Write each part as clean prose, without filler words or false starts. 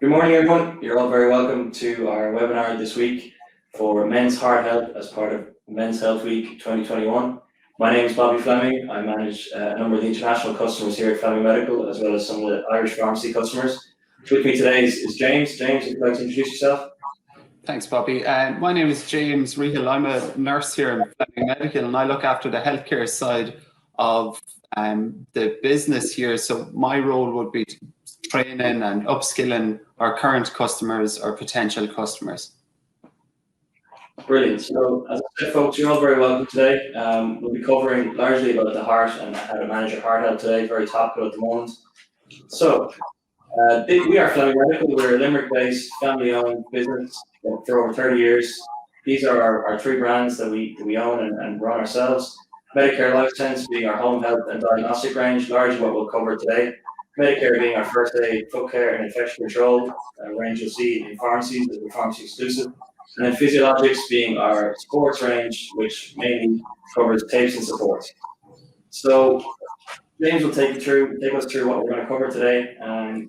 Good morning, everyone. You're all very welcome to our webinar this week for Men's Heart Health as part of Men's Health Week 2021. My name is Bobby Fleming. I manage a number of the international customers here at Fleming Medical, as well as some of the Irish pharmacy customers. With me today is James. James, would you like to introduce yourself? Thanks, Bobby. My name is James Rehill. I'm a nurse here in Pulmonary Medical, and I look after the healthcare side of the business here. So my role would be training and upskilling our current customers or potential customers. Brilliant. So, as I said, folks, you're all very welcome today. We'll be covering largely about the heart and how to manage your heart health today, very topical at the moment. So, we are Fleming Medical. We're a Limerick-based, family-owned business for over 30 years. These are our three brands that we own and run ourselves. Medicare LifeSense being our home health and diagnostic range, largely what we'll cover today. Medicare being our first aid, foot care, and infection control range you'll see in pharmacies as we're pharmacy exclusive. And then Physiologics being our sports range, which mainly covers tapes and supports. So James will take us through what we're going to cover today.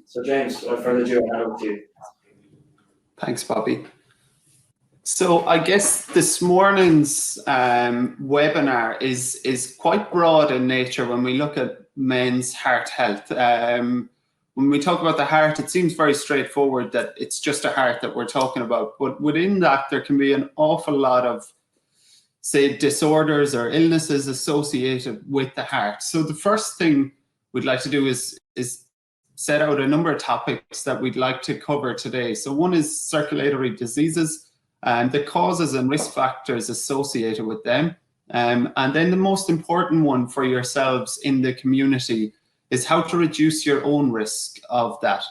So James, without further ado, I'll hand over to you. Thanks, Bobby. So I guess this morning's webinar is quite broad in nature when we look at men's heart health. When we talk about the heart, it seems very straightforward that it's just a heart that we're talking about. But within that, there can be an awful lot of, say, disorders or illnesses associated with the heart. So the first thing we'd like to do is set out a number of topics that we'd like to cover today. So one is circulatory diseases and the causes and risk factors associated with them. And then the most important one for yourselves in the community is how to reduce your own risk of that.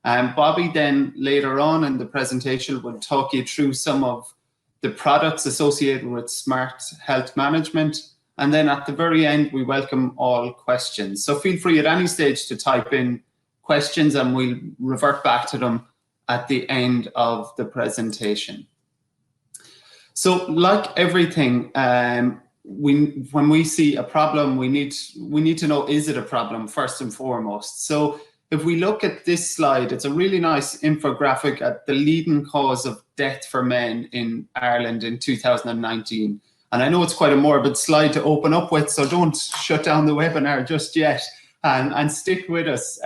Bobby then later on in the presentation will talk you through some of the products associated with smart health management. And then at the very end, we welcome all questions. So feel free at any stage to type in questions and we'll revert back to them at the end of the presentation. So like everything, when we see a problem, we need to know, is it a problem first and foremost? So if we look at this slide, it's a really nice infographic at the leading cause of death for men in Ireland in 2019. And I know it's quite a morbid slide to open up with, so don't shut down the webinar just yet and stick with us.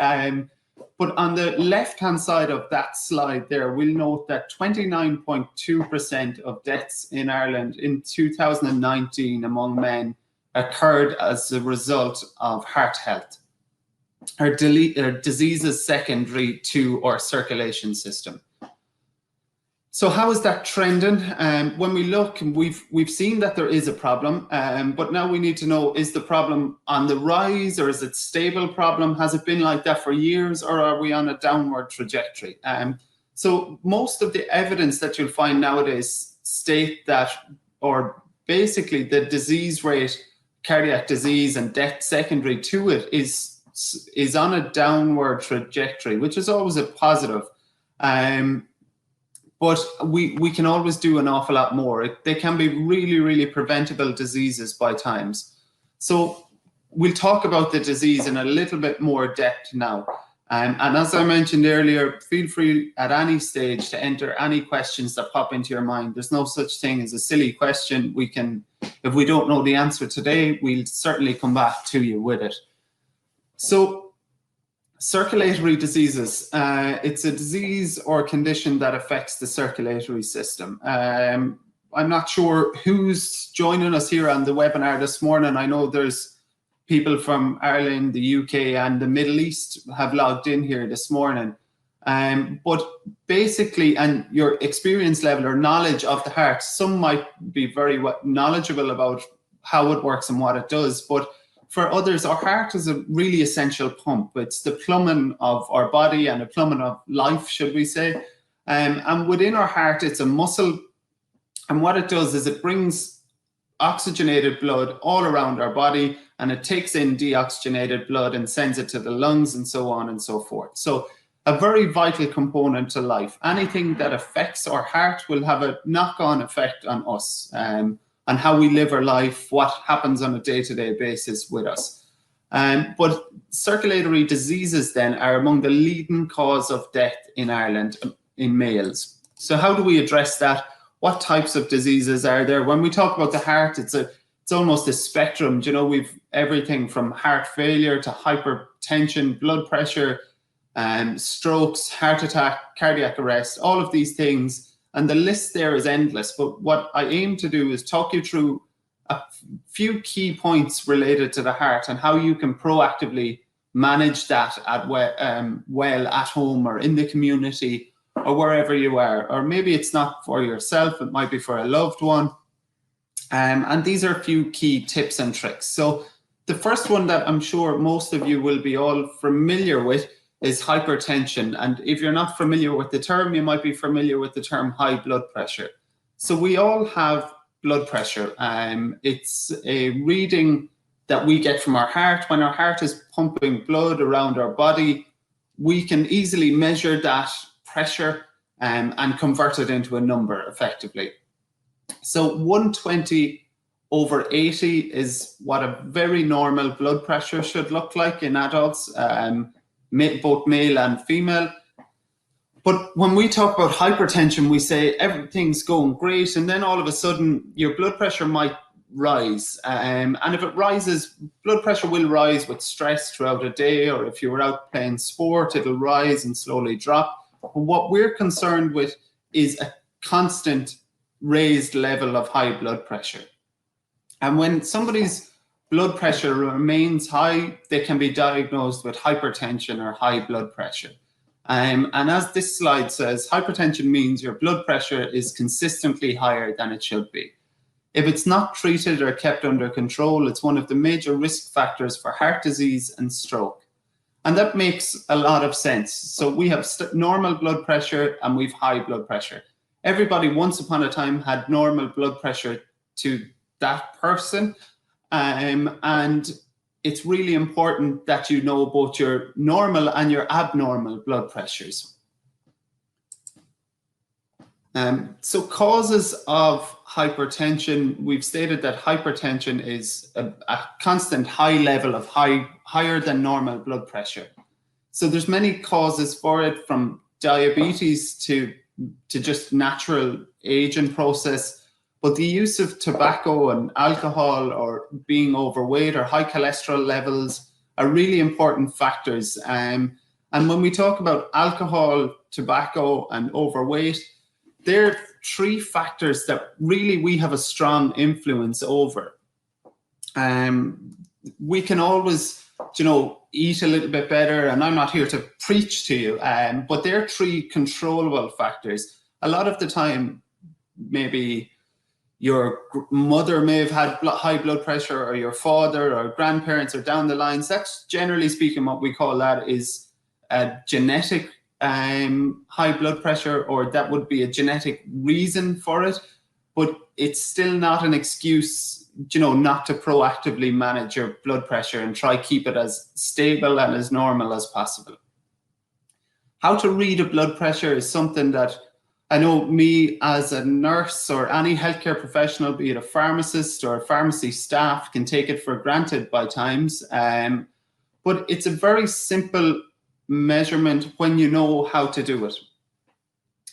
But on the left-hand side of that slide there, we'll note that 29.2% of deaths in Ireland in 2019 among men occurred as a result of heart health, or diseases secondary to our circulation system. So how is that trending? When we look, we've seen that there is a problem, but now we need to know, is the problem on the rise or is it stable problem? Has it been like that for years or are we on a downward trajectory? So most of the evidence that you'll find nowadays state that, or basically the disease rate, cardiac disease and death secondary to it is on a downward trajectory, which is always a positive. But we can always do an awful lot more. They can be really, really preventable diseases by times. So we'll talk about the disease in a little bit more depth now. And as I mentioned earlier, feel free at any stage to enter any questions that pop into your mind. There's no such thing as a silly question. We can, if we don't know the answer today, we'll certainly come back to you with it. So circulatory diseases, it's a disease or condition that affects the circulatory system. I'm not sure who's joining us here on the webinar this morning. I know there's people from Ireland, the UK and the Middle East have logged in here this morning. But basically, and your experience level or knowledge of the heart, some might be very knowledgeable about how it works and what it does, but for others, our heart is a really essential pump. It's the plumbing of our body and a plumbing of life, should we say. And within our heart, it's a muscle. And what it does is it brings oxygenated blood all around our body, and it takes in deoxygenated blood and sends it to the lungs and so on and so forth. So a very vital component to life. Anything that affects our heart will have a knock-on effect on us. And how we live our life, what happens on a day-to-day basis with us. But circulatory diseases then are among the leading cause of death in Ireland in males. So how do we address that? What types of diseases are there? When we talk about the heart, it's almost a spectrum. You know, we've everything from heart failure to hypertension, blood pressure, strokes, heart attack, cardiac arrest, all of these things. And the list there is endless. But what I aim to do is talk you through a few key points related to the heart and how you can proactively manage that well at home or in the community or wherever you are. Or maybe it's not for yourself, it might be for a loved one. And these are a few key tips and tricks. So the first one that I'm sure most of you will be all familiar with is hypertension. And if you're not familiar with the term, you might be familiar with the term high blood pressure. So we all have blood pressure. It's a reading that we get from our heart. When our heart is pumping blood around our body, we can easily measure that pressure and convert it into a number effectively. So 120/80 is what a very normal blood pressure should look like in adults, both male and female. But when we talk about hypertension, we say everything's going great, and then all of a sudden your blood pressure might rise. And if it rises, blood pressure will rise with stress throughout a day, or if you were out playing sport, it'll rise and slowly drop. But what we're concerned with is a constant raised level of high blood pressure. And when somebody's blood pressure remains high, they can be diagnosed with hypertension or high blood pressure. And as this slide says, hypertension means your blood pressure is consistently higher than it should be. If it's not treated or kept under control, it's one of the major risk factors for heart disease and stroke. And that makes a lot of sense. So we have normal blood pressure and we've high blood pressure. Everybody once upon a time had normal blood pressure to that person. And it's really important that you know both your normal and your abnormal blood pressures. So causes of hypertension, we've stated that hypertension is a constant high level of higher than normal blood pressure. So there's many causes for it, from diabetes to just natural aging process. But the use of tobacco and alcohol or being overweight or high cholesterol levels are really important factors. And when we talk about alcohol, tobacco, and overweight, they're three factors that really we have a strong influence over. We can always, eat a little bit better, and I'm not here to preach to you, but they're three controllable factors. A lot of the time, maybe your mother may have had high blood pressure, or your father or grandparents, or down the lines. That's generally speaking what we call that is a genetic high blood pressure, or that would be a genetic reason for it. But it's still not an excuse, not to proactively manage your blood pressure and try keep it as stable and as normal as possible. How to read a blood pressure is something that I know me as a nurse or any healthcare professional, be it a pharmacist or a pharmacy staff, can take it for granted by times. But it's a very simple measurement when you know how to do it.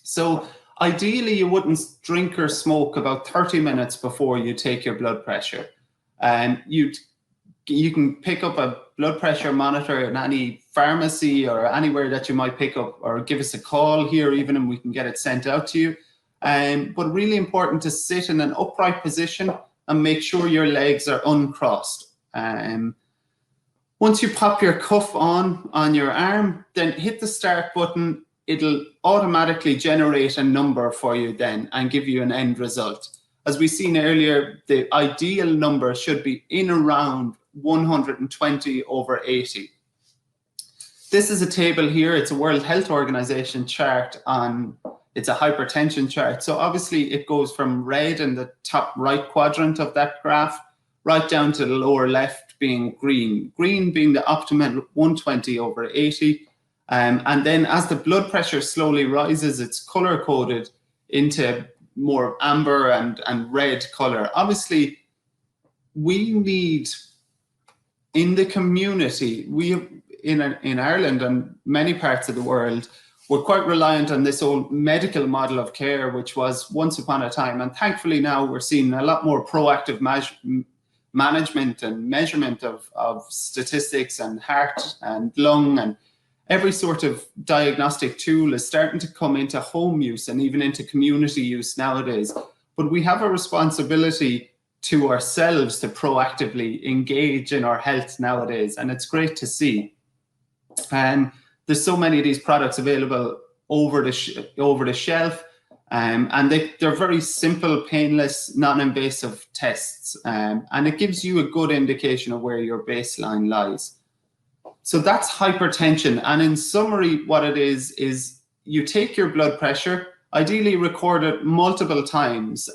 So ideally, you wouldn't drink or smoke about 30 minutes before you take your blood pressure. You can pick up a blood pressure monitor in any pharmacy or anywhere that you might pick up, or give us a call here even, and we can get it sent out to you. But really important to sit in an upright position and make sure your legs are uncrossed. Once you pop your cuff on your arm, then hit the start button. It'll automatically generate a number for you then and give you an end result. As we seen earlier, the ideal number should be in around 120/80. This is a table here. It's a World Health Organization chart it's a hypertension chart. So obviously it goes from red in the top right quadrant of that graph, right down to the lower left being green. Green being the optimal 120/80. And then as the blood pressure slowly rises, it's color coded into more amber and red color. Obviously, we need in the community, in Ireland and many parts of the world, we're quite reliant on this old medical model of care, which was once upon a time. And thankfully now we're seeing a lot more proactive management and measurement of statistics and heart and lung, and every sort of diagnostic tool is starting to come into home use and even into community use nowadays. But we have a responsibility to ourselves to proactively engage in our health nowadays, and it's great to see. There's so many of these products available over the shelf, and they're very simple, painless, non-invasive tests, and it gives you a good indication of where your baseline lies. So that's hypertension, and in summary, what it is you take your blood pressure, ideally record it multiple times,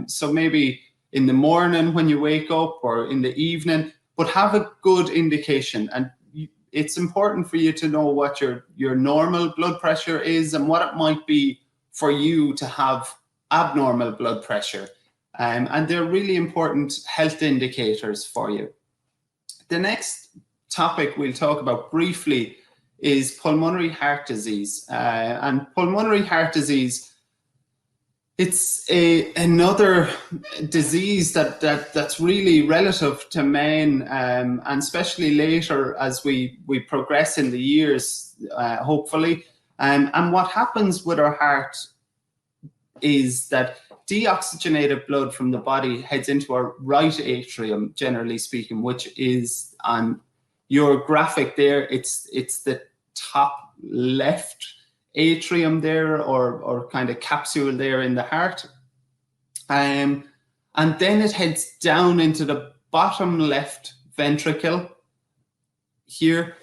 so maybe in the morning when you wake up or in the evening, but have a good indication. And it's important for you to know what your normal blood pressure is and what it might be for you to have abnormal blood pressure. And they're really important health indicators for you. The next topic we'll talk about briefly is pulmonary heart disease. And pulmonary heart disease, it's another disease that's really relative to men, and especially later as we progress in the years, hopefully. And what happens with our heart is that deoxygenated blood from the body heads into our right atrium, generally speaking, which is on your graphic there. It's the top left atrium there, or kind of capsule there in the heart, and then it heads down into the bottom left ventricle here,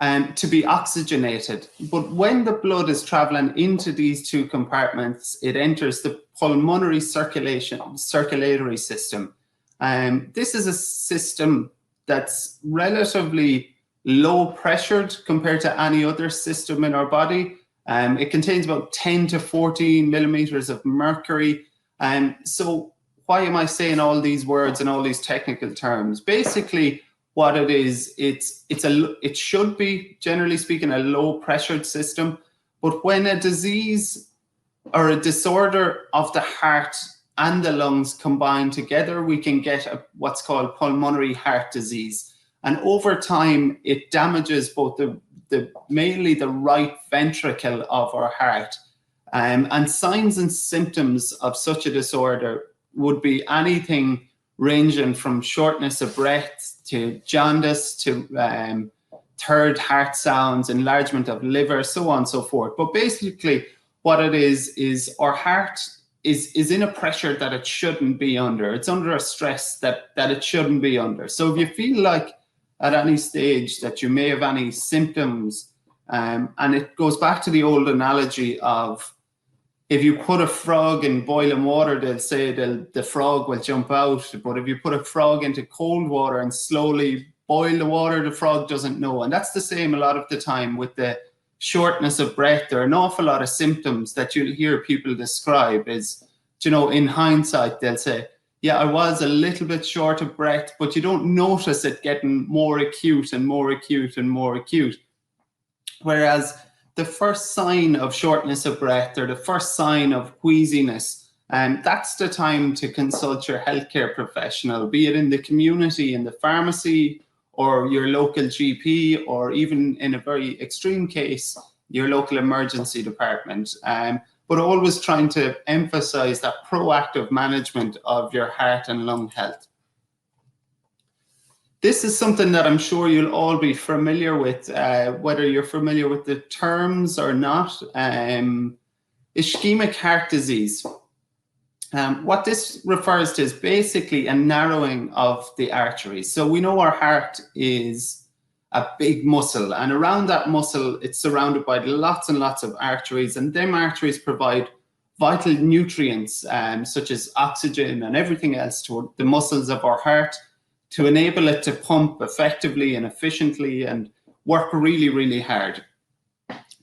to be oxygenated. But when the blood is traveling into these two compartments, it enters the pulmonary circulatory system. This is a system that's relatively low pressured compared to any other system in our body. It contains about 10 to 14 millimeters of mercury. So why am I saying all these words and all these technical terms? Basically, what it is, it should be, generally speaking, a low pressured system. But when a disease or a disorder of the heart and the lungs combine together, we can get what's called pulmonary heart disease. And over time, it damages both mainly the right ventricle of our heart. And signs and symptoms of such a disorder would be anything ranging from shortness of breath to jaundice to third heart sounds, enlargement of liver, so on and so forth. But basically what it is our heart is in a pressure that it shouldn't be under. It's under a stress that it shouldn't be under. So if you feel like at any stage that you may have any symptoms, and it goes back to the old analogy of, if you put a frog in boiling water, they'll say the frog will jump out. But if you put a frog into cold water and slowly boil the water, the frog doesn't know. And that's the same a lot of the time with the shortness of breath. There are an awful lot of symptoms that you'll hear people describe is, in hindsight, they'll say, yeah, I was a little bit short of breath, but you don't notice it getting more acute and more acute and more acute. Whereas the first sign of shortness of breath or the first sign of wheeziness, that's the time to consult your healthcare professional, be it in the community, in the pharmacy, or your local GP, or even in a very extreme case, your local emergency department. But always trying to emphasize that proactive management of your heart and lung health. This is something that I'm sure you'll all be familiar with, whether you're familiar with the terms or not. Ischemic heart disease. What this refers to is basically a narrowing of the arteries. So we know our heart is a big muscle, and around that muscle, it's surrounded by lots and lots of arteries, and them arteries provide vital nutrients, such as oxygen and everything else to the muscles of our heart, to enable it to pump effectively and efficiently and work really, really hard.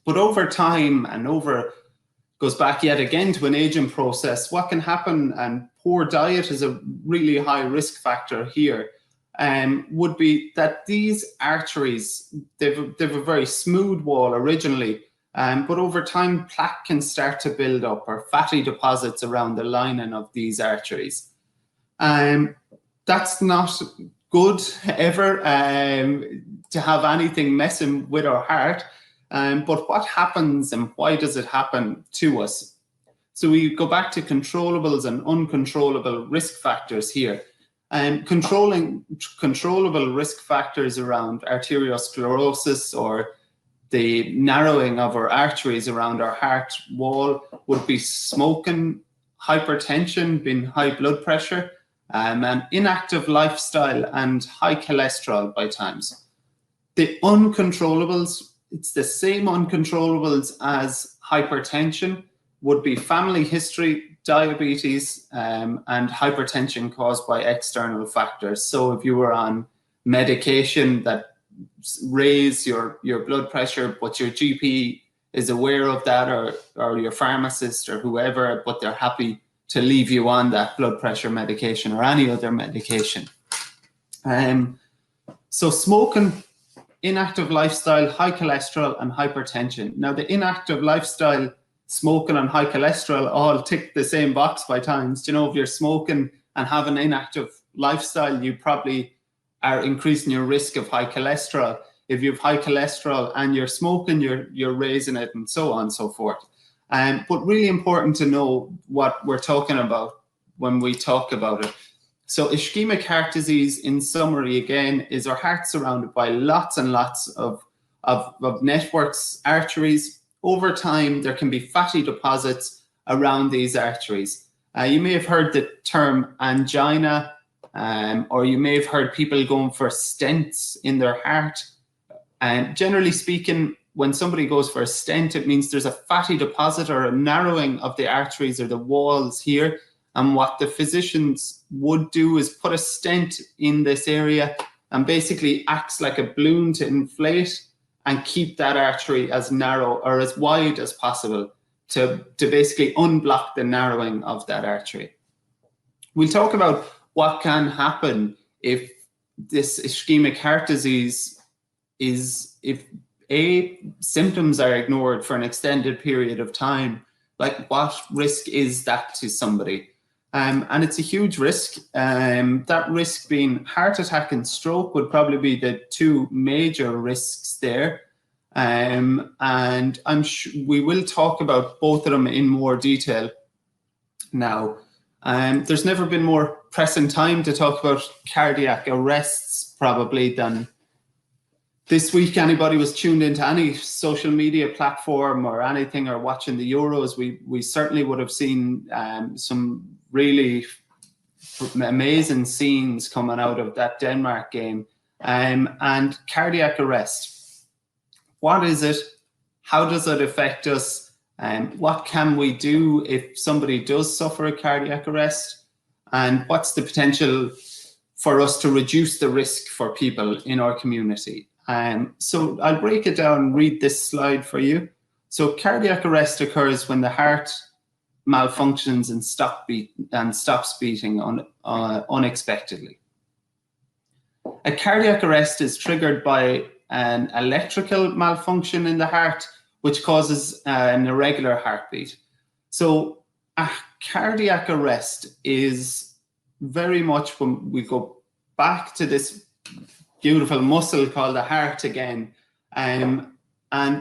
But over time, and goes back yet again to an aging process, what can happen, and poor diet is a really high risk factor here. would be that these arteries, they've a very smooth wall originally, but over time plaque can start to build up, or fatty deposits around the lining of these arteries. That's not good ever, to have anything messing with our heart. But what happens and why does it happen to us? So we go back to controllables and uncontrollable risk factors here. Controllable risk factors around arteriosclerosis, or the narrowing of our arteries around our heart wall, would be smoking, hypertension, being high blood pressure, and inactive lifestyle and high cholesterol by times. The uncontrollables, it's the same uncontrollables as hypertension, would be family history, diabetes, and hypertension caused by external factors. So if you were on medication that raise your blood pressure, but your GP is aware of that, or your pharmacist or whoever, but they're happy to leave you on that blood pressure medication or any other medication. So smoking, inactive lifestyle, high cholesterol and hypertension. Now the inactive lifestyle, smoking and high cholesterol all tick the same box by times. You know, if you're smoking and have an inactive lifestyle, you probably are increasing your risk of high cholesterol. If you have high cholesterol and you're smoking, you're raising it, and so on and so forth. But really important to know what we're talking about when we talk about it. So ischemic heart disease, in summary, again, is our heart surrounded by lots and lots of networks, arteries. Over time, there can be fatty deposits around these arteries. You may have heard the term angina, or you may have heard people going for stents in their heart. And generally speaking, when somebody goes for a stent, it means there's a fatty deposit or a narrowing of the arteries or the walls here. And what the physicians would do is put a stent in this area and basically acts like a balloon to inflate and keep that artery as narrow or as wide as possible to basically unblock the narrowing of that artery. We'll talk about what can happen if this ischemic heart disease is, if symptoms are ignored for an extended period of time, like what risk is that to somebody? And it's a huge risk. That risk being heart attack and stroke would probably be the two major risks there. And I'm sure we will talk about both of them in more detail now. There's never been more pressing time to talk about cardiac arrests probably than this week. Anybody was tuned into any social media platform or anything, or watching the Euros, we certainly would have seen some really amazing scenes coming out of that Denmark game. And cardiac arrest, what is it? How does it affect us? What can we do if somebody does suffer a cardiac arrest? And what's the potential for us to reduce the risk for people in our community? So I'll break it down and read this slide for you. So cardiac arrest occurs when the heart malfunctions and stops beating unexpectedly. A cardiac arrest is triggered by an electrical malfunction in the heart, which causes an irregular heartbeat. So a cardiac arrest is very much, when we go back to this beautiful muscle called the heart again, and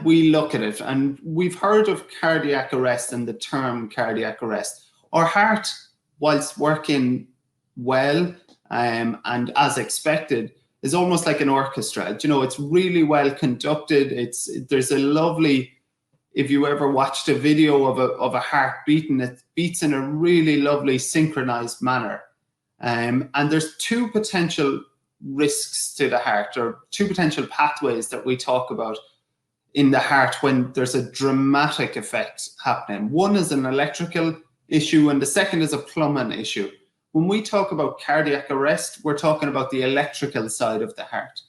we look at it, and we've heard of cardiac arrest and the term cardiac arrest. Our heart, whilst working well and as expected, is almost like an orchestra. You know, it's really well conducted. There's a lovely, if you ever watched a video of a heart beating, it beats in a really lovely synchronized manner. And there's two potential risks to the heart, or two potential pathways that we talk about in the heart when there's a dramatic effect happening. One is an electrical issue, and the second is a plumbing issue. When we talk about cardiac arrest, we're talking about the electrical side of the heart.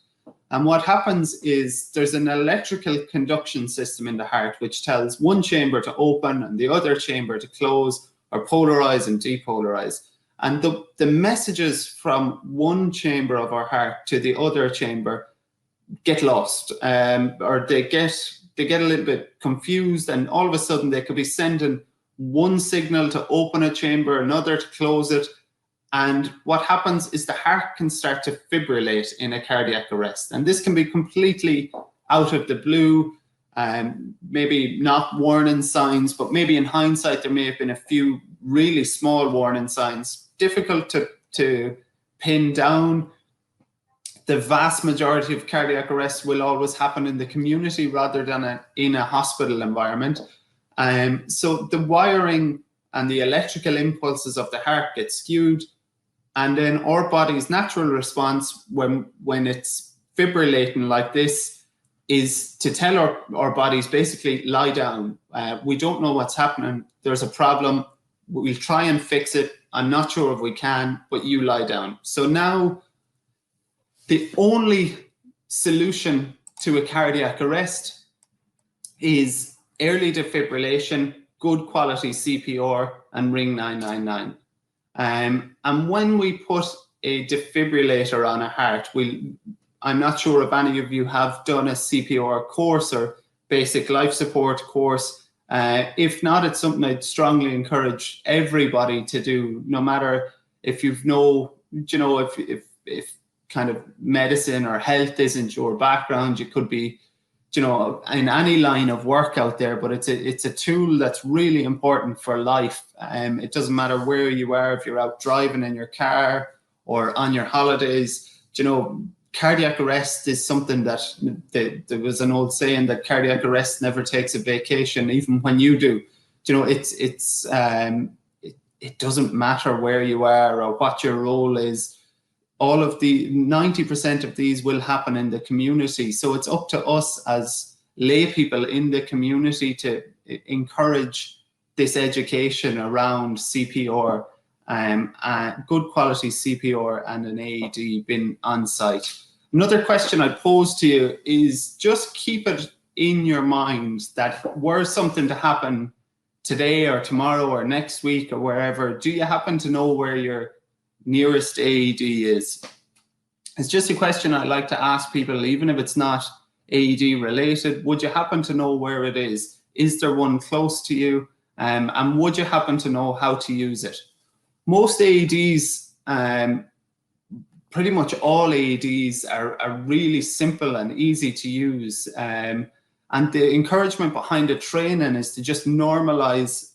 And what happens is there's an electrical conduction system in the heart which tells one chamber to open and the other chamber to close, or polarize and depolarize. And the messages from one chamber of our heart to the other chamber get lost, or they get a little bit confused, and all of a sudden they could be sending one signal to open a chamber, another to close it. And what happens is the heart can start to fibrillate in a cardiac arrest. And this can be completely out of the blue, maybe not warning signs, but maybe in hindsight, there may have been a few really small warning signs, difficult to pin down. The vast majority of cardiac arrests will always happen in the community rather than in a hospital environment. So the wiring and the electrical impulses of the heart get skewed. And then our body's natural response when it's fibrillating like this is to tell our bodies basically lie down. We don't know what's happening. There's a problem. We'll try and fix it. I'm not sure if we can, but you lie down. So now the only solution to a cardiac arrest is early defibrillation, good quality CPR, and ring 999. And when we put a defibrillator on a heart, I'm not sure if any of you have done a CPR course or basic life support course. If not, it's something I'd strongly encourage everybody to do, no matter if if kind of medicine or health isn't your background. You could be, in any line of work out there, but it's a tool that's really important for life. It doesn't matter where you are, if you're out driving in your car or on your holidays. Cardiac arrest is something that there was an old saying that cardiac arrest never takes a vacation, even when you do. It doesn't matter where you are or what your role is. All of the 90% of these will happen in the community. So it's up to us as lay people in the community to encourage this education around CPR, good quality CPR and an AED being on site. Another question I'd pose to you is just keep it in your mind that were something to happen today or tomorrow or next week or wherever, do you happen to know where your nearest AED is? It's just a question I like to ask people, even if it's not AED related. Would you happen to know where it is? Is there one close to you? And would you happen to know how to use it? Most AEDs, pretty much all AEDs are really simple and easy to use. And the encouragement behind the training is to just normalize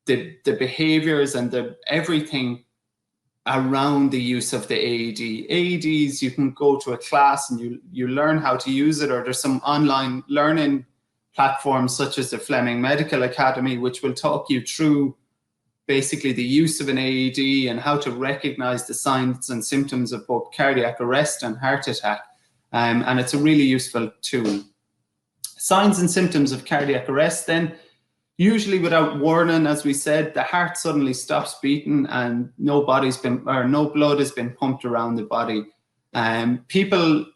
the behaviors and everything around the use of the AED. AEDs, you can go to a class and you learn how to use it, or there's some online learning platforms such as the Fleming Medical Academy, which will talk you through basically the use of an AED and how to recognize the signs and symptoms of both cardiac arrest and heart attack. And it's a really useful tool. Signs and symptoms of cardiac arrest then, usually without warning, as we said, the heart suddenly stops beating and no blood has been pumped around the body. People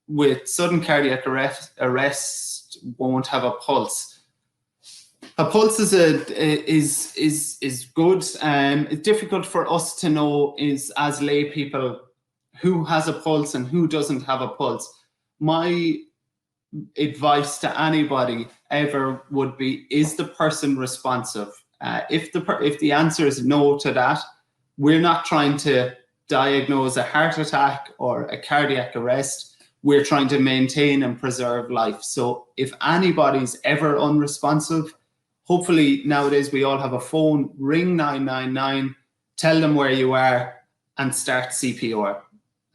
with sudden cardiac arrest won't have a pulse. A pulse is good. It's difficult for us to know is as lay people who has a pulse and who doesn't have a pulse. My advice to anybody ever would be, is the person responsive? If the answer is no to that, we're not trying to diagnose a heart attack or a cardiac arrest. We're trying to maintain and preserve life. So if anybody's ever unresponsive, hopefully nowadays we all have a phone, ring 999, tell them where you are and start CPR.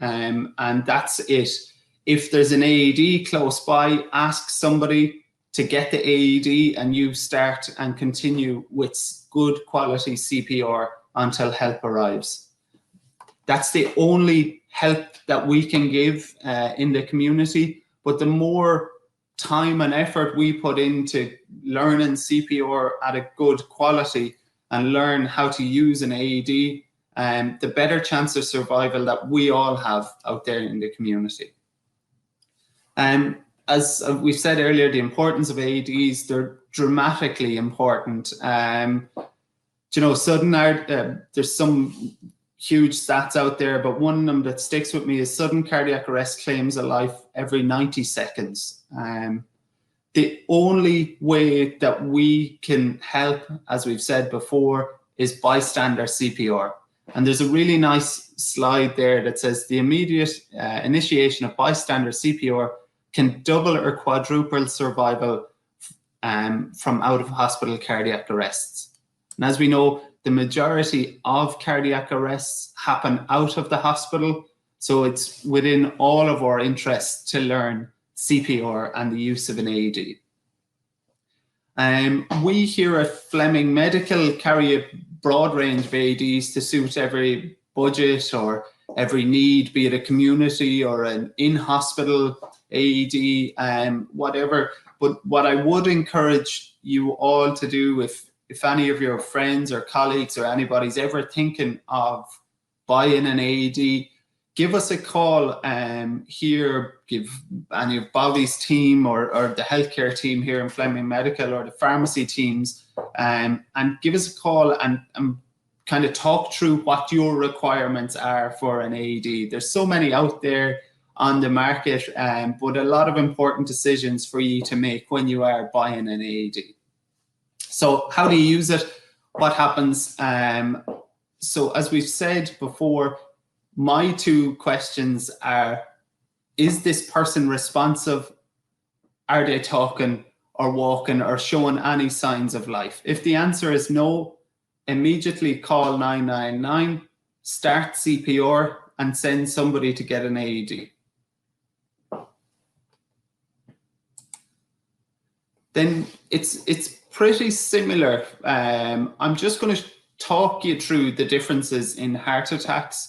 And that's it. If there's an AED close by, ask somebody to get the AED and you start and continue with good quality CPR until help arrives. That's the only help that we can give in the community. But the more time and effort we put into learning CPR at a good quality and learn how to use an AED, the better chance of survival that we all have out there in the community. As we've said earlier, the importance of AEDs, they're dramatically important. sudden there's some huge stats out there, but one of them that sticks with me is sudden cardiac arrest claims a life every 90 seconds. The only way that we can help, as we've said before, is bystander CPR. And there's a really nice slide there that says the immediate initiation of bystander CPR can double or quadruple survival from out-of-hospital cardiac arrests. And as we know, the majority of cardiac arrests happen out of the hospital, so it's within all of our interests to learn CPR and the use of an AED. We here at Fleming Medical carry a broad range of AEDs to suit every budget or every need, be it a community or an in-hospital AED, whatever. But what I would encourage you all to do, if any of your friends or colleagues or anybody's ever thinking of buying an AED, give us a call here, give any of Bobby's team or the healthcare team here in Fleming Medical or the pharmacy teams, and give us a call and kind of talk through what your requirements are for an AED. There's so many out there on the market, but a lot of important decisions for you to make when you are buying an AED. So how do you use it? What happens? So as we've said before, my two questions are, is this person responsive? Are they talking or walking or showing any signs of life? If the answer is no, immediately call 999, start CPR and send somebody to get an AED. Then it's pretty similar. I'm just going to talk you through the differences in heart attacks.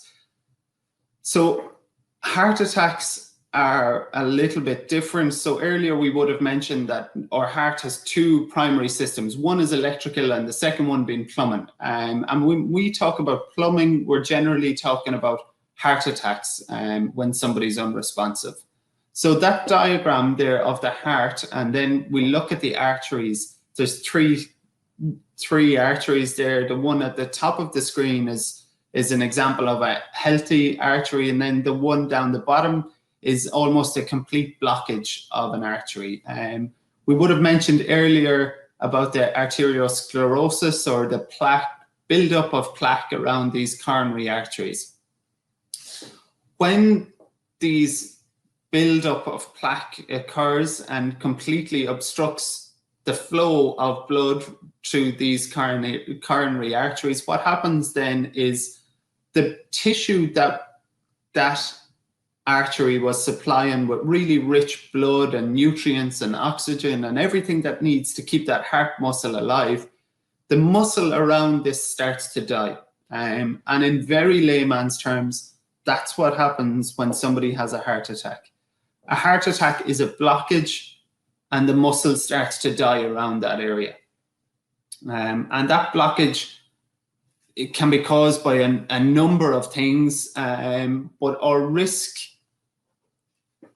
So heart attacks are a little bit different. So earlier we would have mentioned that our heart has two primary systems. One is electrical and the second one being plumbing. And when we talk about plumbing, we're generally talking about heart attacks when somebody's unresponsive. So that diagram there of the heart, and then we look at the arteries. There's three arteries there. The one at the top of the screen is an example of a healthy artery, and then the one down the bottom is almost a complete blockage of an artery. We would have mentioned earlier about the arteriosclerosis, or the plaque, buildup of plaque around these coronary arteries. When these buildup of plaque occurs and completely obstructs the flow of blood to these coronary arteries, what happens then is the tissue that artery was supplying with really rich blood and nutrients and oxygen and everything that needs to keep that heart muscle alive, the muscle around this starts to die. And in very layman's terms, that's what happens when somebody has a heart attack. A heart attack is a blockage and the muscle starts to die around that area. And that blockage, it can be caused by a number of things, but our risk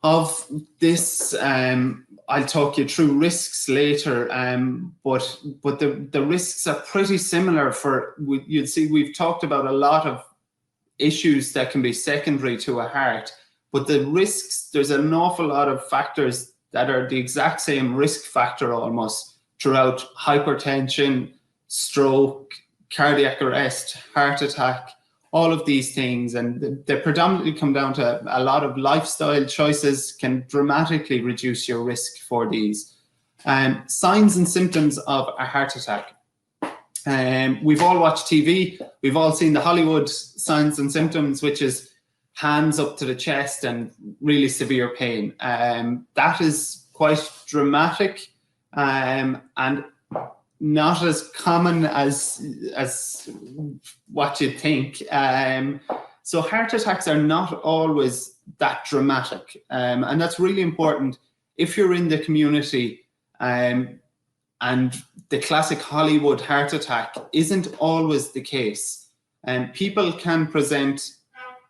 of this, I'll talk you through risks later, but the risks are pretty similar. You'll see we've talked about a lot of issues that can be secondary to a heart, but the risks, there's an awful lot of factors that are the exact same risk factor almost throughout: hypertension, stroke, cardiac arrest, heart attack, all of these things. And they predominantly come down to a lot of lifestyle choices can dramatically reduce your risk for these. Signs and symptoms of a heart attack. We've all watched TV. We've all seen the Hollywood signs and symptoms, which is hands up to the chest and really severe pain. That is quite dramatic and not as common as what you'd think. So heart attacks are not always that dramatic. And that's really important if you're in the community, and the classic Hollywood heart attack isn't always the case. People can present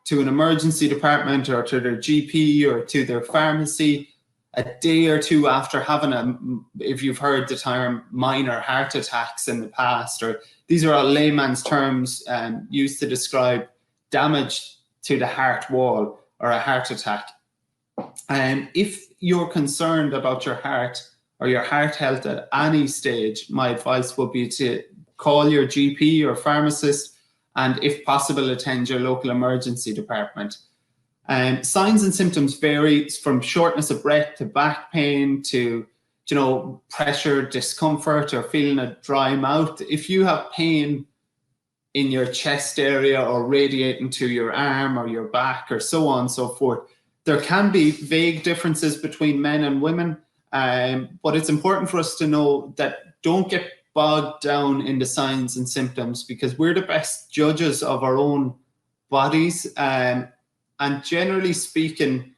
to an emergency department or to their GP or to their pharmacy a day or two after having if you've heard the term minor heart attacks in the past, or these are all layman's terms used to describe damage to the heart wall or a heart attack. If you're concerned about your heart or your heart health at any stage, my advice would be to call your GP or pharmacist, and if possible, attend your local emergency department. Signs and symptoms vary from shortness of breath to back pain to, pressure, discomfort, or feeling a dry mouth. If you have pain in your chest area or radiating to your arm or your back or so on and so forth, there can be vague differences between men and women, but it's important for us to know that don't get bogged down in the signs and symptoms, because we're the best judges of our own bodies. And generally speaking,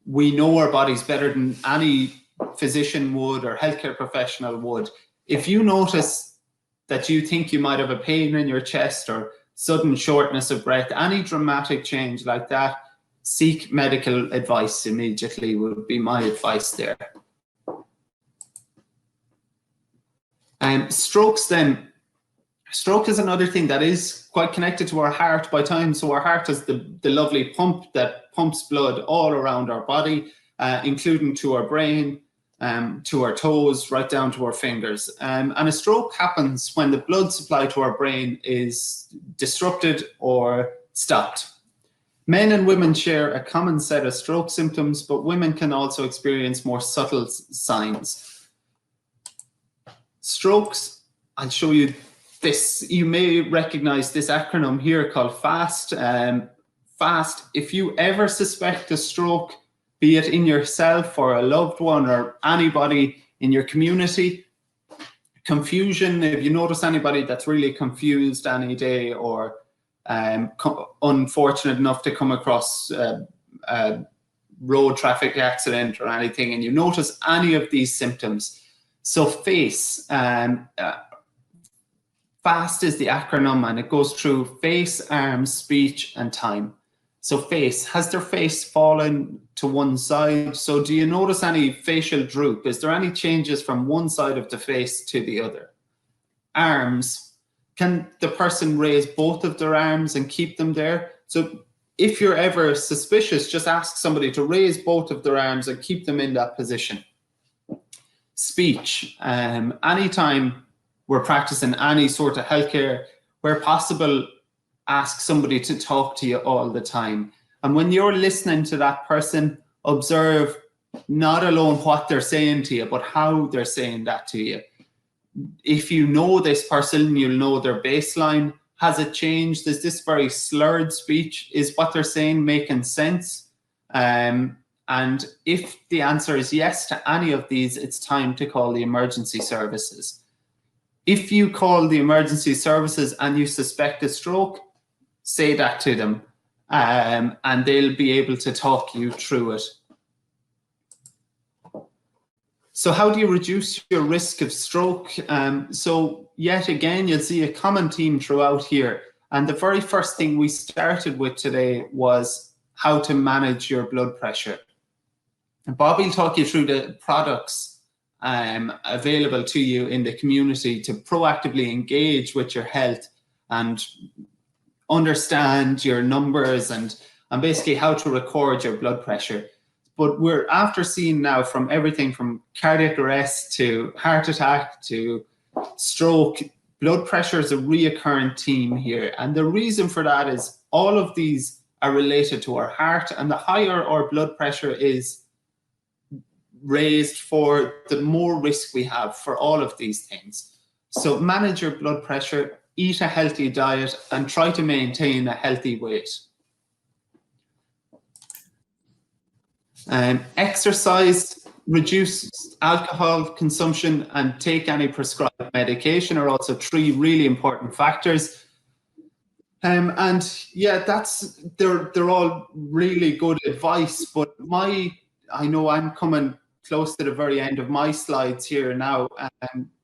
we know our bodies better than any physician would or healthcare professional would. If you notice that you think you might have a pain in your chest or sudden shortness of breath, any dramatic change like that, seek medical advice immediately would be my advice there. Strokes then. Stroke is another thing that is quite connected to our heart by time. So our heart is the lovely pump that pumps blood all around our body, including to our brain, to our toes, right down to our fingers. And a stroke happens when the blood supply to our brain is disrupted or stopped. Men and women share a common set of stroke symptoms, but women can also experience more subtle signs. Strokes, I'll show you this. You may recognize this acronym here called FAST. FAST, if you ever suspect a stroke, be it in yourself or a loved one or anybody in your community, confusion, if you notice anybody that's really confused any day or unfortunate enough to come across a road traffic accident or anything, and you notice any of these symptoms. So FACE, FAST is the acronym, and it goes through face, arms, speech, and time. So face, has their face fallen to one side? So do you notice any facial droop? Is there any changes from one side of the face to the other? Arms, can the person raise both of their arms and keep them there? So if you're ever suspicious, just ask somebody to raise both of their arms and keep them in that position. Speech, anytime we're practicing any sort of healthcare, where possible, ask somebody to talk to you all the time. And when you're listening to that person, observe not alone what they're saying to you, but how they're saying that to you. If you know this person, you'll know their baseline. Has it changed? Is this very slurred speech? Is what they're saying making sense? And if the answer is yes to any of these, it's time to call the emergency services. If you call the emergency services and you suspect a stroke, say that to them, and they'll be able to talk you through it. So how do you reduce your risk of stroke? So yet again, you'll see a common theme throughout here. And the very first thing we started with today was how to manage your blood pressure. And Bobby will talk you through the products available to you in the community to proactively engage with your health and understand your numbers and basically how to record your blood pressure. But we're after seeing now from everything from cardiac arrest to heart attack to stroke, blood pressure is a reoccurring theme here. And the reason for that is all of these are related to our heart, and the higher our blood pressure is raised for, the more risk we have for all of these things. So manage your blood pressure, eat a healthy diet, and try to maintain a healthy weight. Exercise, reduce alcohol consumption, and take any prescribed medication are also three really important factors. And yeah, they're all really good advice, but I know I'm coming close to the very end of my slides here now,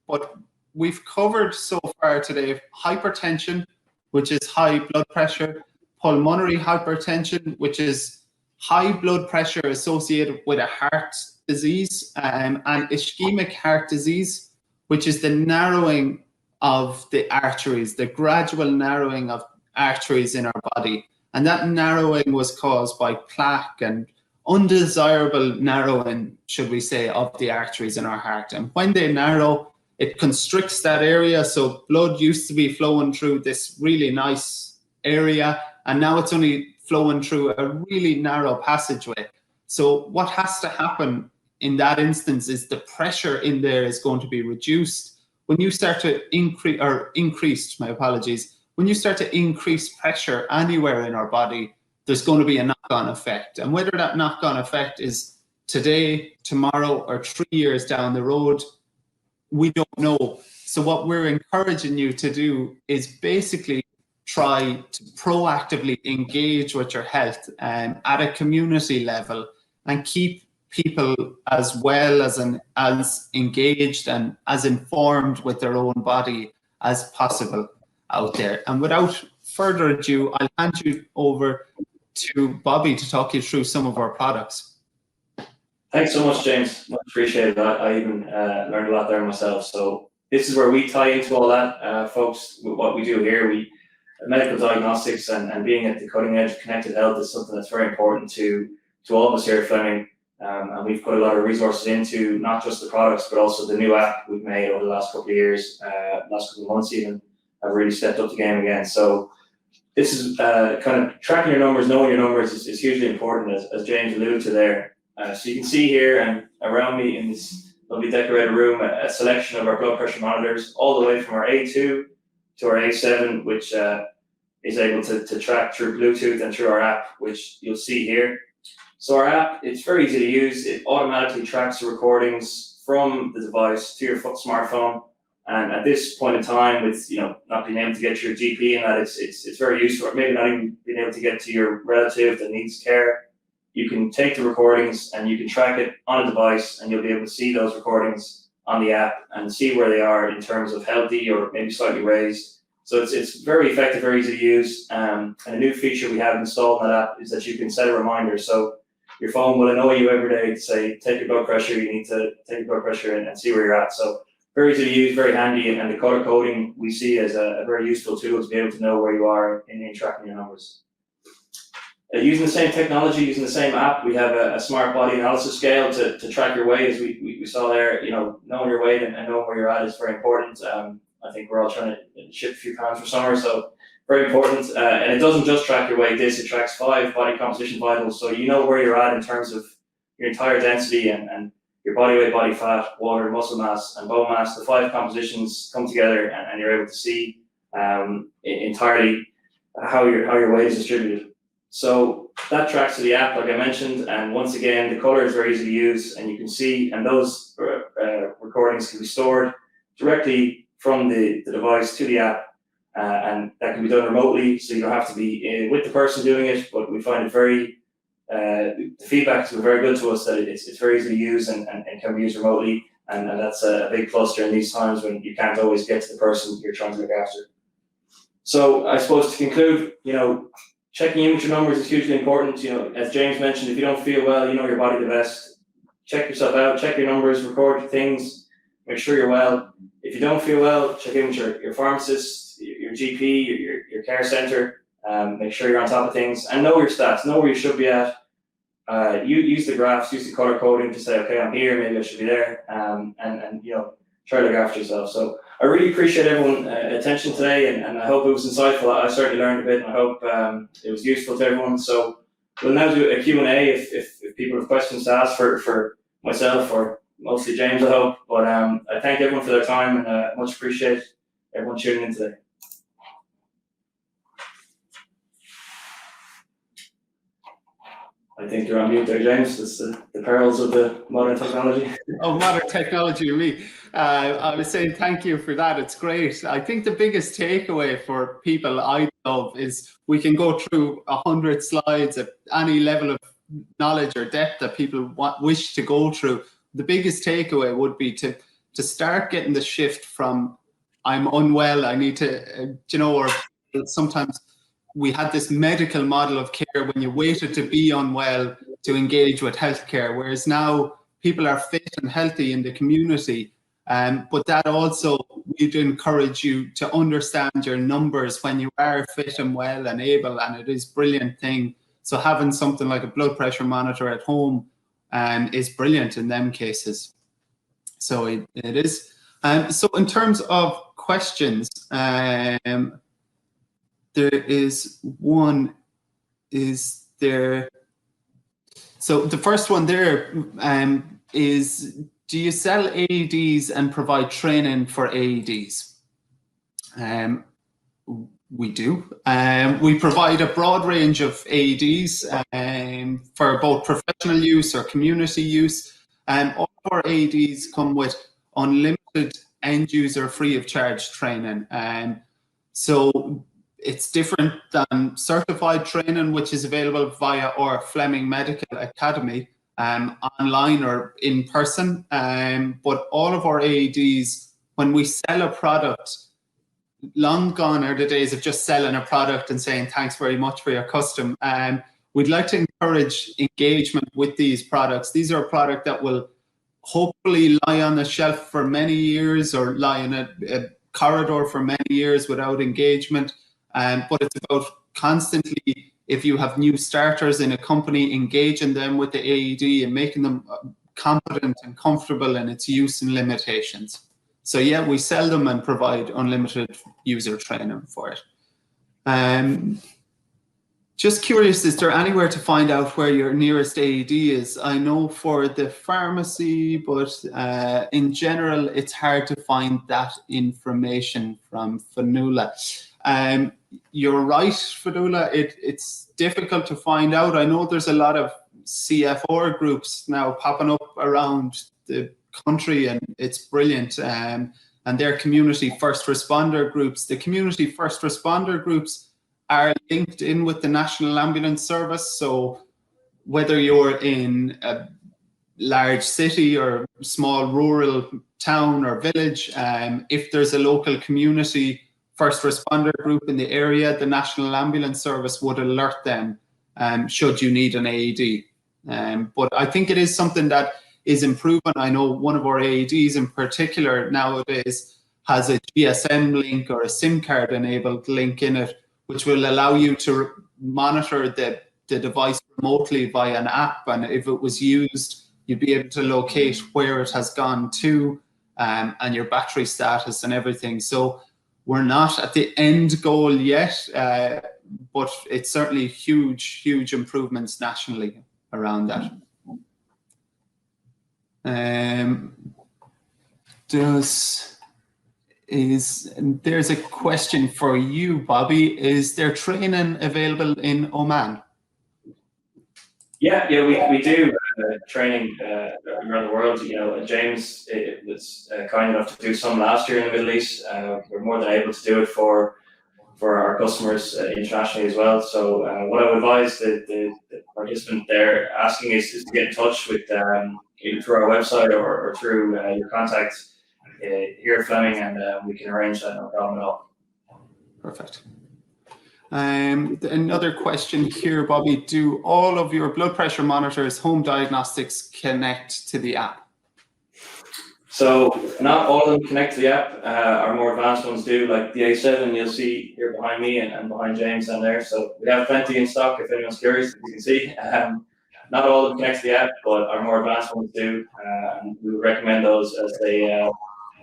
but we've covered so far today hypertension, which is high blood pressure, pulmonary hypertension, which is high blood pressure associated with a heart disease and ischemic heart disease, which is the narrowing of the arteries, the gradual narrowing of arteries in our body. And that narrowing was caused by plaque and undesirable narrowing, should we say, of the arteries in our heart. And when they narrow, it constricts that area. So blood used to be flowing through this really nice area, and now it's only flowing through a really narrow passageway. So what has to happen in that instance is the pressure in there is going to be reduced. When you start to increase, my apologies, when you start to increase pressure anywhere in our body, there's going to be a knock-on effect. And whether that knock-on effect is today, tomorrow, or 3 years down the road, we don't know. So what we're encouraging you to do is basically try to proactively engage with your health at a community level and keep people as well as engaged and as informed with their own body as possible out there. And without further ado, I'll hand you over to Bobby to talk you through some of our products. Thanks so much, James. Much appreciated. I even learned a lot there myself. So this is where we tie into all that, folks. What we do here, medical diagnostics and being at the cutting edge of connected health is something that's very important to all of us here at Fleming. And we've put a lot of resources into not just the products, but also the new app we've made over the last couple of years, last couple of months even, have really stepped up the game again. So this is kind of tracking your numbers, knowing your numbers is hugely important, as James alluded to there. So you can see here and around me in this lovely decorated room a selection of our blood pressure monitors, all the way from our A2 to our A7, which is able to track through Bluetooth and through our app, which you'll see here. So our app, it's very easy to use. It automatically tracks the recordings from the device to your smartphone. And at this point in time, with not being able to get to your GP and that, it's very useful. Maybe not even being able to get to your relative that needs care. You can take the recordings and you can track it on a device, and you'll be able to see those recordings on the app and see where they are in terms of healthy or maybe slightly raised. So it's very effective, very easy to use. And a new feature we have installed in that app is that you can set a reminder. So your phone will annoy you every day to say, take your blood pressure, you need to take your blood pressure and see where you're at. So very easy to use, very handy, and the color coding we see as a very useful tool to be able to know where you are in tracking your numbers. Using the same technology, using the same app, we have a smart body analysis scale to track your weight, as we saw there. Knowing your weight and knowing where you're at is very important. I think we're all trying to shift a few pounds for summer, so very important. And it doesn't just track your weight. It tracks 5 body composition vitals, so you know where you're at in terms of your entire density and your body weight, body fat, water, muscle mass, and bone mass. The 5 compositions come together, and you're able to see entirely how your weight is distributed. So that tracks to the app, like I mentioned, and once again, the color is very easy to use, and you can see, and those recordings can be stored directly from the device to the app, and that can be done remotely, so you don't have to be with the person doing it, but we find it the feedback has been very good to us that it's very easy to use and can be used remotely, and that's a big plus during these times when you can't always get to the person you're trying to look after. So I suppose to conclude, checking in with your numbers is hugely important. As James mentioned, if you don't feel well, you know your body the best. Check yourself out, check your numbers, record things, make sure you're well. If you don't feel well, check in with your pharmacist, your GP, your care center. Make sure you're on top of things and know your stats, know where you should be at. You use the graphs, use the color coding to say, okay, I'm here, maybe I should be there, and try to look after yourself. So I really appreciate everyone's attention today, and I hope it was insightful. I certainly learned a bit, and I hope it was useful to everyone. So we'll now do a Q&A if people have questions to ask for myself or mostly James, I hope. But I thank everyone for their time, and much appreciate everyone tuning in today. I think you're on mute there, James. It's the perils of the modern technology. Oh, modern technology, me. I was saying thank you for that. It's great. I think the biggest takeaway for people I love is we can go through 100 slides at any level of knowledge or depth that people wish to go through. The biggest takeaway would be to start getting the shift from I'm unwell, I need to, or sometimes we had this medical model of care when you waited to be unwell to engage with healthcare, whereas now people are fit and healthy in the community. But that also, we'd encourage you to understand your numbers when you are fit and well and able, and it is a brilliant thing. So having something like a blood pressure monitor at home is brilliant in them cases. So it is. So in terms of questions, there is one, so the first one there is, do you sell AEDs and provide training for AEDs? We do. We provide a broad range of AEDs for both professional use or community use. All of our AEDs come with unlimited end user free of charge training. So it's different than certified training, which is available via our Fleming Medical Academy, online or in person. But all of our AEDs, when we sell a product, long gone are the days of just selling a product and saying thanks very much for your custom. We'd like to encourage engagement with these products. These are a product that will hopefully lie on the shelf for many years or lie in a corridor for many years without engagement. But it's about constantly, if you have new starters in a company, engaging them with the AED and making them competent and comfortable in its use and limitations. So yeah, we sell them and provide unlimited user training for it. Just curious, is there anywhere to find out where your nearest AED is? I know for the pharmacy, but in general, it's hard to find that information from Fanula. You're right, Fadula, it's difficult to find out. I know there's a lot of CFR groups now popping up around the country, and it's brilliant. And they're community first responder groups. The community first responder groups are linked in with the National Ambulance Service. So whether you're in a large city or small rural town or village, if there's a local community first responder group in the area, the National Ambulance Service would alert them should you need an AED. But I think it is something that is improving. I know one of our AEDs in particular nowadays has a GSM link or a SIM card enabled link in it, which will allow you to monitor the device remotely via an app. And if it was used, you'd be able to locate where it has gone to and your battery status and everything. So we're not at the end goal yet, but it's certainly huge, huge improvements nationally around that. There's a question for you, Bobby. Is there training available in Oman? Yeah, we do training around the world. You know, James was kind enough to do some last year in the Middle East. We're more than able to do it for our customers internationally as well. So what I would advise the participant there asking is to get in touch with either through our website or through your contacts here at Fleming, and we can arrange that, no problem at all. Perfect. Another question here, Bobby. Do all of your blood pressure monitors, home diagnostics, connect to the app? So not all of them connect to the app. Our more advanced ones do, like the A7 you'll see here behind me and behind James down there. So we have plenty in stock if anyone's curious, you can see. Not all of them connect to the app, but our more advanced ones do. And we would recommend those as they,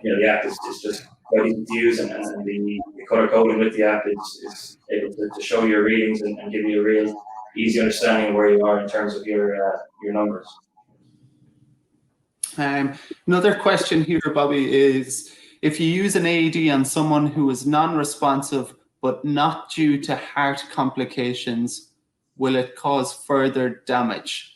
the app is just quite easy to use, and the color coding with the app is able to show your readings and give you a real easy understanding of where you are in terms of your numbers. Another question here, Bobby, is if you use an AED on someone who is non-responsive but not due to heart complications, will it cause further damage?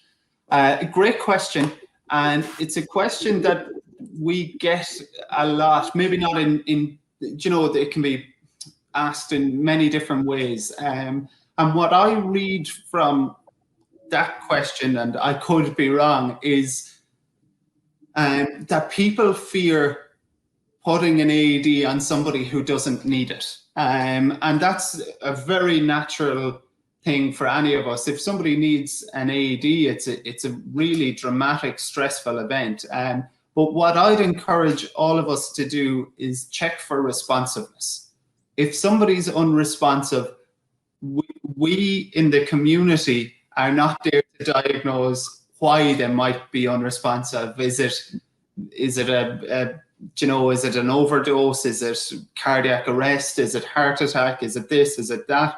Great question, and it's a question that we get a lot. Maybe not in it can be asked in many different ways. And what I read from that question, and I could be wrong, is that people fear putting an AED on somebody who doesn't need it. And that's a very natural thing for any of us. If somebody needs an AED, it's a really dramatic, stressful event. But what I'd encourage all of us to do is check for responsiveness. If somebody's unresponsive, we in the community are not there to diagnose why they might be unresponsive. Is it is it an overdose? Is it cardiac arrest? Is it heart attack? Is it this? Is it that?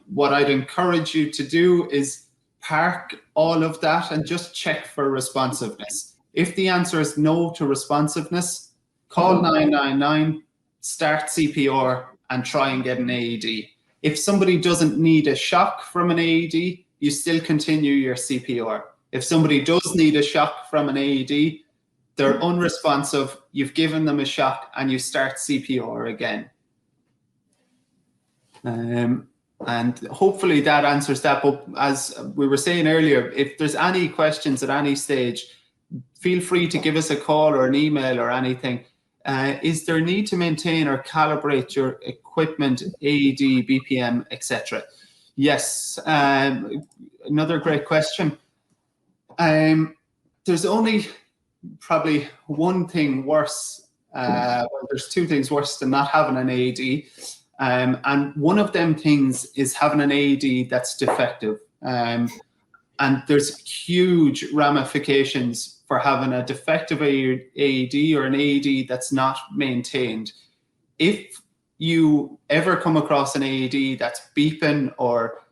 What I'd encourage you to do is park all of that and just check for responsiveness. If the answer is no to responsiveness, call 999, start CPR, and try and get an AED. If somebody doesn't need a shock from an AED, you still continue your CPR. If somebody does need a shock from an AED, they're unresponsive, you've given them a shock, and you start CPR again. And hopefully that answers that. But as we were saying earlier, if there's any questions at any stage, feel free to give us a call or an email or anything. Is there a need to maintain or calibrate your equipment, AED, BPM, etc.? Yes, another great question. There's only probably one thing worse, well, there's two things worse than not having an AED. And one of them things is having an AED that's defective. And there's huge ramifications for having a defective AED or an AED that's not maintained. If you ever come across an AED that's beeping or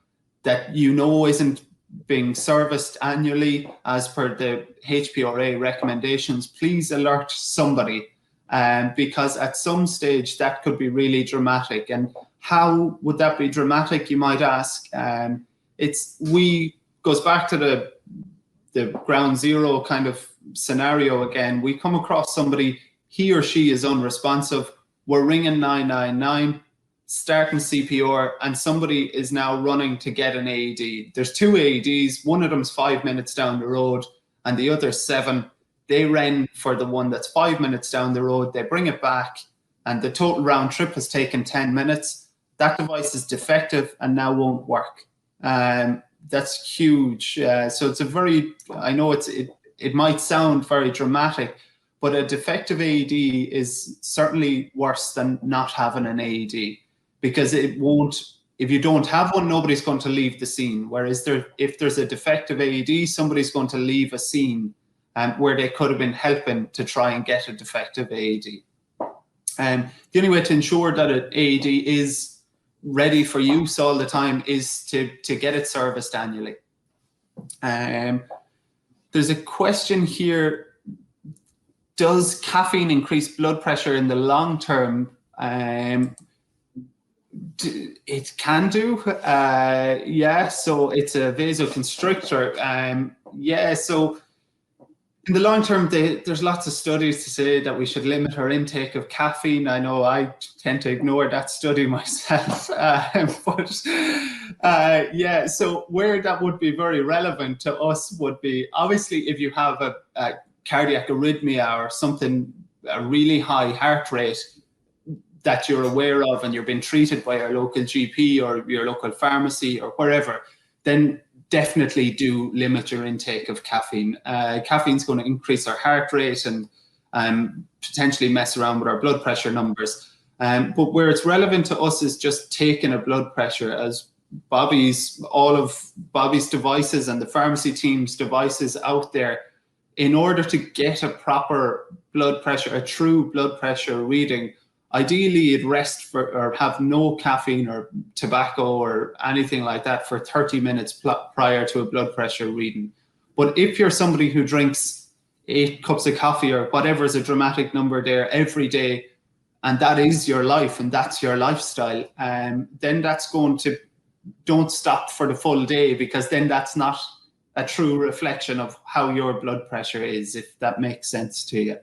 that isn't being serviced annually as per the HPRA recommendations, please alert somebody, because at some stage that could be really dramatic. And how would that be dramatic, you might ask? Goes back to the ground zero kind of scenario again. We come across somebody, he or she is unresponsive, we're ringing 999, starting CPR, and somebody is now running to get an AED. There's two AEDs, one of them's 5 minutes down the road and the other's 7. They ran for the one that's 5 minutes down the road, they bring it back, and the total round trip has taken 10 minutes. That device is defective and now won't work. That's huge. So it's I know it might sound very dramatic, but a defective AED is certainly worse than not having an AED, because if you don't have one, nobody's going to leave the scene. Whereas if there's a defective AED, somebody's going to leave a scene where they could have been helping to try and get a defective AED. The only way to ensure that an AED is ready for use all the time is to get it serviced annually. There's a question here: does caffeine increase blood pressure in the long term? It can do, yeah. So it's a vasoconstrictor. Yeah, so in the long term, there's lots of studies to say that we should limit our intake of caffeine. I know I tend to ignore that study myself, but yeah, so where that would be very relevant to us would be, obviously, if you have a cardiac arrhythmia or something, a really high heart rate that you're aware of and you're being treated by your local GP or your local pharmacy or wherever, then definitely do limit your intake of caffeine. Caffeine's going to increase our heart rate and potentially mess around with our blood pressure numbers. But where it's relevant to us is just taking a blood pressure, as all of Bobby's devices and the pharmacy team's devices out there, in order to get a proper blood pressure, a true blood pressure reading. Ideally, it'd rest or have no caffeine or tobacco or anything like that for 30 minutes prior to a blood pressure reading. But if you're somebody who drinks 8 cups of coffee or whatever is a dramatic number there every day, and that is your life and that's your lifestyle, then that's going to, don't stop for the full day, because then that's not a true reflection of how your blood pressure is, if that makes sense to you.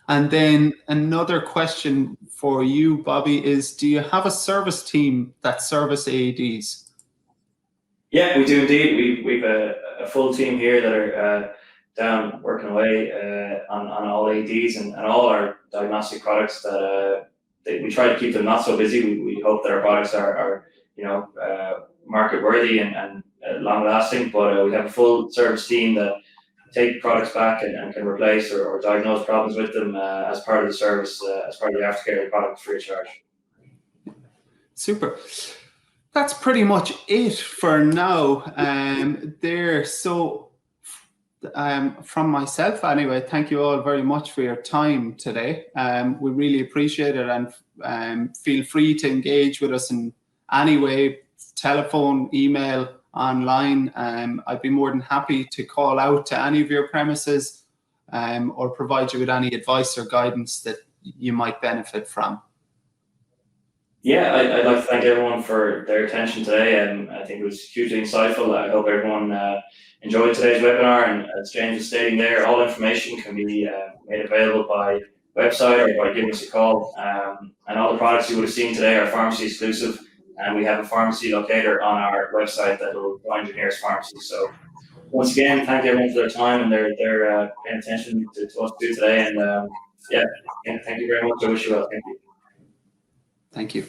And then another question for you, Bobby, is do you have a service team that service AEDs? Yeah, we do indeed. We've a full team here that are down working away on all AEDs and all our diagnostic products that we try to keep them not so busy. We hope that our products are market worthy and long lasting, but we have a full service team that take products back and can replace or diagnose problems with them as part of the service, as part of the aftercare product free of charge. Super. That's pretty much it for now. From myself anyway, thank you all very much for your time today. We really appreciate it, and feel free to engage with us in any way, telephone, email, online. I'd be more than happy to call out to any of your premises or provide you with any advice or guidance that you might benefit from. Yeah, I'd like to thank everyone for their attention today, and I think it was hugely insightful. I hope everyone enjoyed today's webinar, and as James was stating there, all information can be made available by website or by giving us a call. And all the products you would have seen today are pharmacy exclusive, and we have a pharmacy locator on our website that will find your nearest pharmacy. So once again, thank everyone for their time and their paying attention to us today. And thank you very much. I wish you well. Thank you. Thank you.